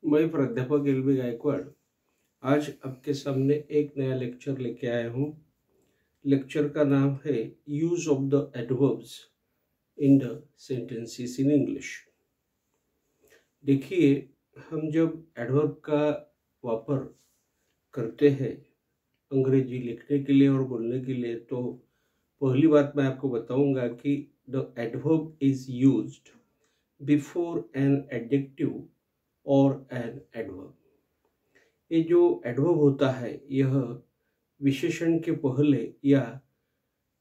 मैं प्राध्यापक एल.बी. गायकवाड़ आज आपके सामने एक नया लेक्चर लेके आया हूँ। लेक्चर का नाम है use of the adverbs in the sentences in English. देखिए, हम जब एडवर्ब का वापर करते हैं अंग्रेजी लिखने के लिए और बोलने के लिए, तो पहली बात मैं आपको बताऊंगा कि the adverb is used before an adjective और एन एडवर्ब। ये जो एडवर्ब होता है यह विशेषण के पहले या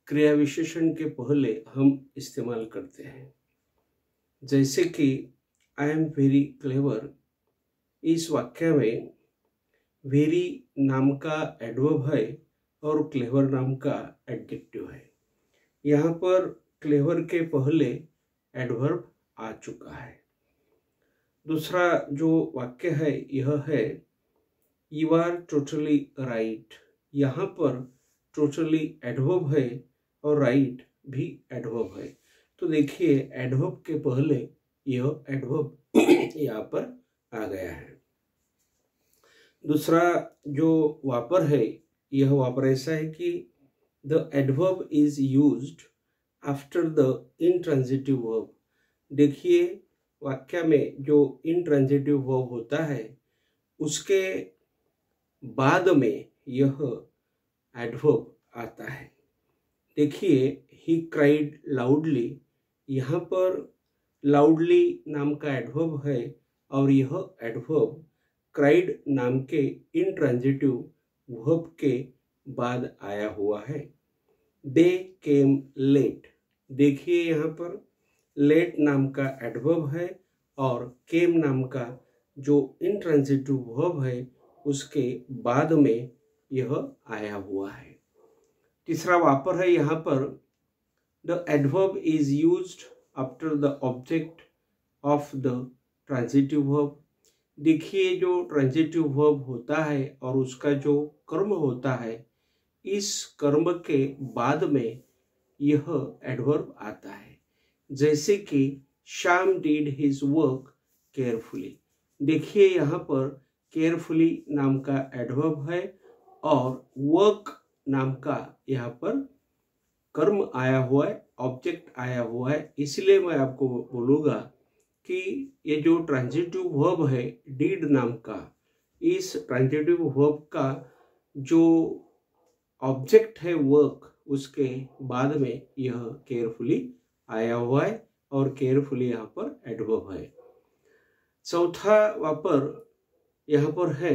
क्रिया विशेषण के पहले हम इस्तेमाल करते हैं। जैसे कि आई एम वेरी क्लेवर, इस वाक्य में वेरी नाम का एडवर्ब है और क्लेवर नाम का एडजेक्टिव है। यहाँ पर क्लेवर के पहले एडवर्ब आ चुका है। दूसरा जो वाक्य है यह है यू आर टोटली राइट। यहाँ पर टोटली एडवर्ब है और राइट भी एडवर्ब है। तो देखिए, एडवर्ब के पहले यह एडवर्ब यहाँ पर आ गया है। दूसरा जो वापर है, यह वापर ऐसा है कि the adverb is used after the intransitive verb. देखिए, वाक्य में जो इंट्रांजिटिव वर्ब होता है उसके बाद में यह एडवर्ब आता है। देखिए, ही क्राइड लाउडली, यहाँ पर लाउडली नाम का एडवर्ब है और यह एडवर्ब क्राइड नाम के इंट्रांजिटिव वर्ब के बाद आया हुआ है। दे केम लेट, देखिए यहाँ पर लेट नाम का एडवर्ब है और केम नाम का जो इंट्रांजिटिव वर्ब है उसके बाद में यह आया हुआ है। तीसरा वापर है यहाँ पर the adverb is used after the object of the transitive verb. देखिए, जो ट्रांजिटिव वर्ब होता है और उसका जो कर्म होता है, इस कर्म के बाद में यह एडवर्ब आता है। जैसे कि Shyam did his work carefully. देखिए, यहाँ पर केयरफुली नाम का एडवर्ब है और वर्क नाम का यहाँ पर कर्म आया हुआ है, ऑब्जेक्ट आया हुआ है। इसलिए मैं आपको बोलूँगा कि ये जो ट्रांजिटिव वर्ब है डिड नाम का, इस ट्रांजिटिव वर्ब का जो ऑब्जेक्ट है वर्क, उसके बाद में यह केयरफुली आया हुआ है और केयरफुली यहाँ पर एडवर्ब है। चौथा वापर यहाँ पर है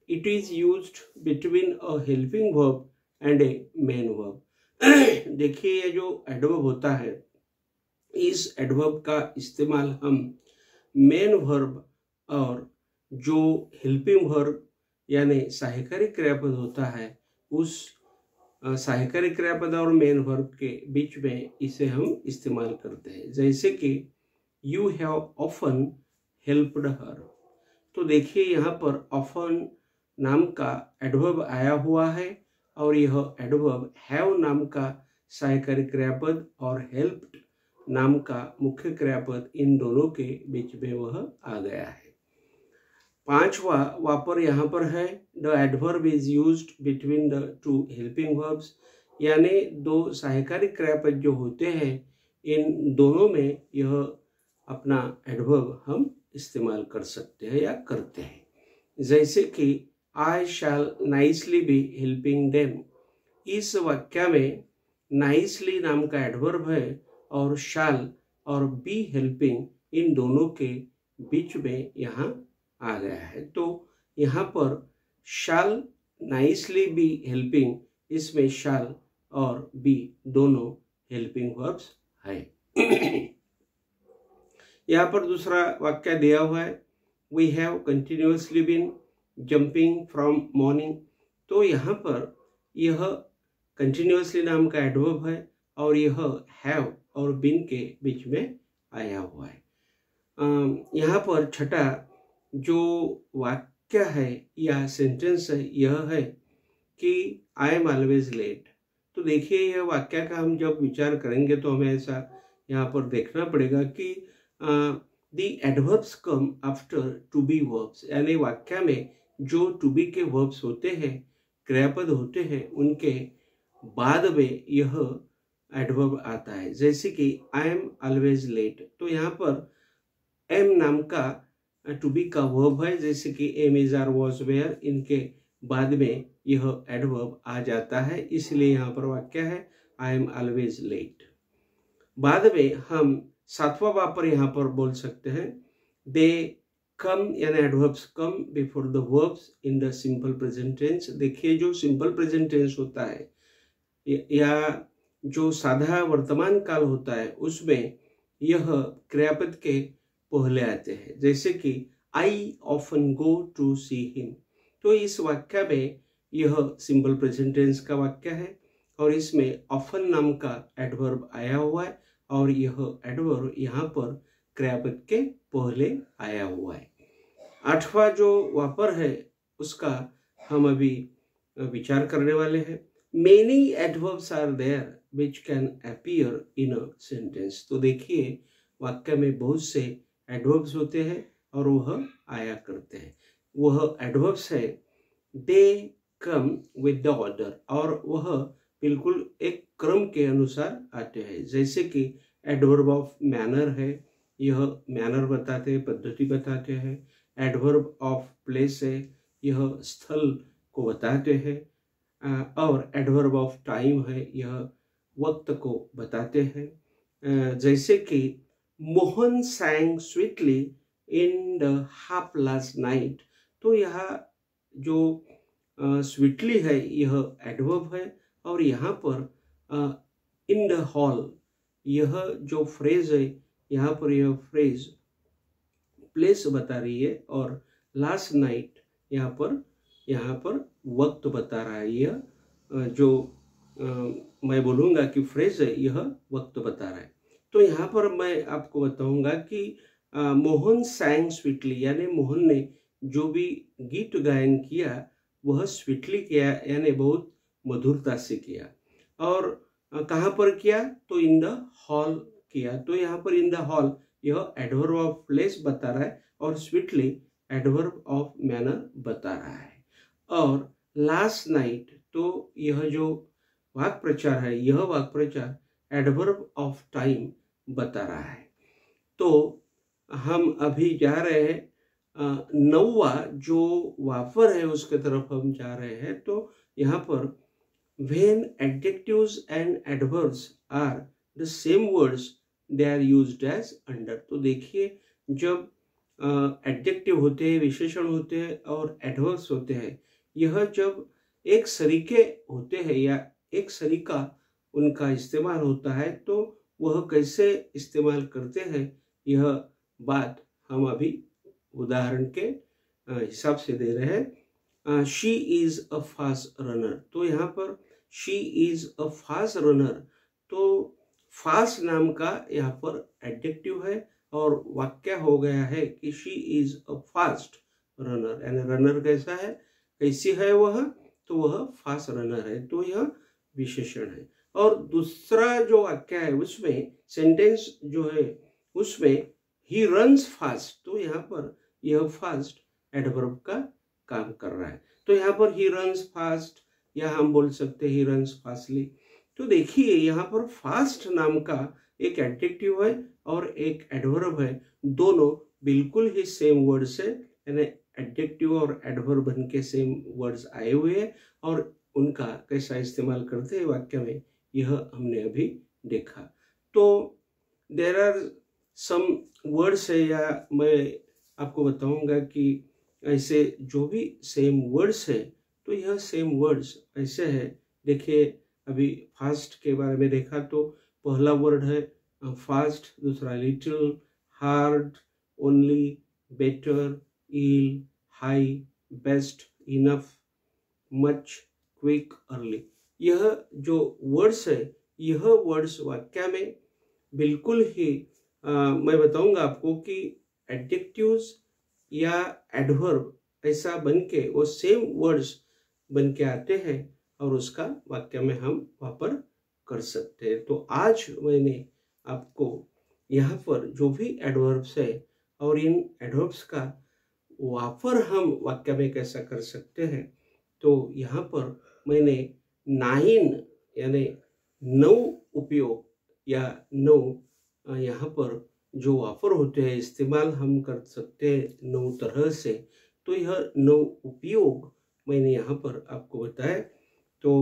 it is used between a helping verb and A main verb. देखिए, ये जो एडवर्ब होता है, इस एडवर्ब का इस्तेमाल हम मेन वर्ब और जो हेल्पिंग वर्ब यानी सहायकारी क्रियापद होता है, उस सहायकारी क्रियापद और मेन वर्ब के बीच में इसे हम इस्तेमाल करते हैं। जैसे कि यू हैव ऑफन हेल्प्ड हर। तो देखिए, यहाँ पर ऑफन नाम का एडवर्ब आया हुआ है और यह एडवर्ब हैव नाम का सहायकारी क्रियापद और हेल्प्ड नाम का मुख्य क्रियापद, इन दोनों के बीच में वह आ गया है। पांचवा वापर यहाँ पर है the adverb is used between the two helping verbs. यानी दो सहायकारी क्रियापद जो होते हैं, इन दोनों में यह अपना एडवर्ब हम इस्तेमाल कर सकते हैं या करते हैं। जैसे कि आई शैल नाइसली बी हेल्पिंग देम। इस वाक्य में नाइसली नाम का एडवर्ब है और शैल और बी हेल्पिंग, इन दोनों के बीच में यहाँ आ गया है। तो यहाँ पर शैल नाइसली बी हेल्पिंग, इसमें शैल और बी दोनों हेल्पिंग वर्ब्स है। यहाँ पर दूसरा वाक्य दिया हुआ है we have continuously been jumping from morning. तो यहाँ पर यह कंटिन्यूअसली नाम का एडवर्ब है और यह हैव और बीन के बीच में आया हुआ है। यहाँ पर छठा जो वाक्य है या सेंटेंस है, यह है कि आई एम ऑलवेज लेट। तो देखिए, यह वाक्य का हम जब विचार करेंगे तो हमें ऐसा यहाँ पर देखना पड़ेगा कि the adverbs come after to be verbs, यानी वाक्य में जो टू बी के वर्ब्स होते हैं, क्रियापद होते हैं, उनके बाद में यह एडवर्ब आता है। जैसे कि आई एम ऑलवेज लेट, तो यहाँ पर एम नाम का टू बी का वर्ब है, जैसे कि am is are was were, इनके बाद में यह एडवर्ब आ जाता है, इसलिए यहाँ पर वाक्य है आई एम ऑलवेज लेट। बाद में हम सातवां वापर यहाँ पर बोल सकते हैं दे कम, यानी adverbs come before the verbs in the simple present tense. देखिए जो सिंपल प्रेजेंट टेंस होता है या जो साधा वर्तमान काल होता है उसमें यह क्रियापद के पहले आते हैं, जैसे कि I often go to see him. तो इस वाक्य में यह सिंपल प्रेजेंट टेंस का वाक्य है और इसमें ऑफन नाम का एडवर्ब आया हुआ है और यह एडवर्ब यहाँ पर क्रियापद के पहले आया हुआ है। आठवां जो वापर है उसका हम अभी विचार करने वाले हैं। Many adverbs are there which can appear in a sentence. तो देखिए वाक्य में बहुत से एडवर्ब्स होते हैं और वह आया करते हैं। वह एडवर्ब्स है दे कम विद द ऑर्डर, और वह बिल्कुल एक क्रम के अनुसार आते हैं। जैसे कि एडवर्ब ऑफ मैनर है, यह मैनर बताते हैं, पद्धति बताते हैं। एडवर्ब ऑफ प्लेस है, यह स्थल को बताते हैं। और एडवर्ब ऑफ टाइम है, यह वक्त को बताते हैं। जैसे कि Mohan सैंग sweetly in the half last night, तो यह जो स्वीटली है यह एडवर्ब है और यहाँ पर इन द हॉल यह जो फ्रेज है, यहाँ पर यह फ्रेज प्लेस बता रही है और लास्ट नाइट यहाँ पर वक्त बता रहा है। यह जो मैं बोलूँगा कि फ्रेज है यह वक्त बता रहा है। तो यहाँ पर मैं आपको बताऊँगा कि मोहन सैंग स्वीटली, यानी मोहन ने जो भी गीत गायन किया वह स्वीटली किया, यानी बहुत मधुरता से किया। और कहाँ पर किया, तो इन द हॉल किया। तो यहाँ पर इन द हॉल यह एडवर्ब ऑफ प्लेस बता रहा है और स्वीटली एडवर्ब ऑफ मैनर बता रहा है। और लास्ट नाइट, तो यह जो वाक्य प्रचार है यह वाक्य प्रचार एडवर्ब ऑफ टाइम बता रहा है। तो हम अभी जा रहे हैं नौवा जो वापर है उसके तरफ हम जा रहे हैं। तो यहाँ पर when adjectives and adverbs are the same words they are used as under। तो देखिए जब एडजेक्टिव होते हैं, विशेषण होते हैं और एडवर्ब्स होते हैं, यह जब एक सरीके होते हैं या एक सरीका उनका इस्तेमाल होता है तो वह कैसे इस्तेमाल करते हैं यह बात हम अभी उदाहरण के हिसाब से दे रहे हैं। She is a fast runner, तो यहाँ पर she is a fast runner, तो फास्ट नाम का यहाँ पर एडजेक्टिव है और वाक्य हो गया है कि she is a fast runner, यानी रनर कैसा है, कैसी है वह, तो वह फास्ट रनर है, तो यह विशेषण है। और दूसरा जो वाक्य है उसमें सेंटेंस जो है उसमें ही रन्स फास्ट, तो यहाँ पर यह फास्ट एडवर्ब का काम कर रहा है। तो यहाँ पर ही रन्स फास्ट या हम बोल सकते हैं ही रन्स फास्टली। तो देखिए यहाँ पर फास्ट नाम का एक एडजेक्टिव है और एक एडवर्ब है, दोनों बिल्कुल ही सेम वर्ड्स है, यानी एडजेक्टिव और एडवर्ब बन के सेम वर्ड्स आए हुए हैं और उनका कैसा इस्तेमाल करते हैं वाक्य में यह हमने अभी देखा। तो देयर आर सम वर्ड्स है, या मैं आपको बताऊंगा कि ऐसे जो भी सेम वर्ड्स है तो यह सेम वर्ड्स ऐसे है। देखिए अभी फास्ट के बारे में देखा तो पहला वर्ड है फास्ट, दूसरा little, hard, only, better, ill, high, best, enough, much, quick, early. यह जो वर्ड्स है यह वर्ड्स वाक्य में बिल्कुल ही मैं बताऊंगा आपको कि एडजेक्टिव्स या एडवर्ब ऐसा बनके वो सेम वर्ड्स बन के आते हैं और उसका वाक्य में हम वापर कर सकते हैं। तो आज मैंने आपको यहाँ पर जो भी एडवर्ब्स है और इन एडवर्ब्स का वापर हम वाक्य में कैसा कर सकते हैं। तो यहाँ पर मैंने 9 यानी 9 उपयोग या 9 यहाँ पर जो वापर होते हैं इस्तेमाल हम कर सकते हैं 9 तरह से। तो यह 9 उपयोग मैंने यहाँ पर आपको बताया। तो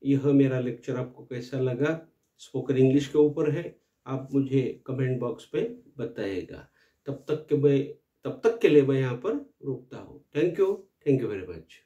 यह मेरा लेक्चर आपको कैसा लगा, स्पोकन इंग्लिश के ऊपर है, आप मुझे कमेंट बॉक्स पे बताइएगा। तब तक के लिए मैं यहाँ पर रुकता हूँ। Thank you very much.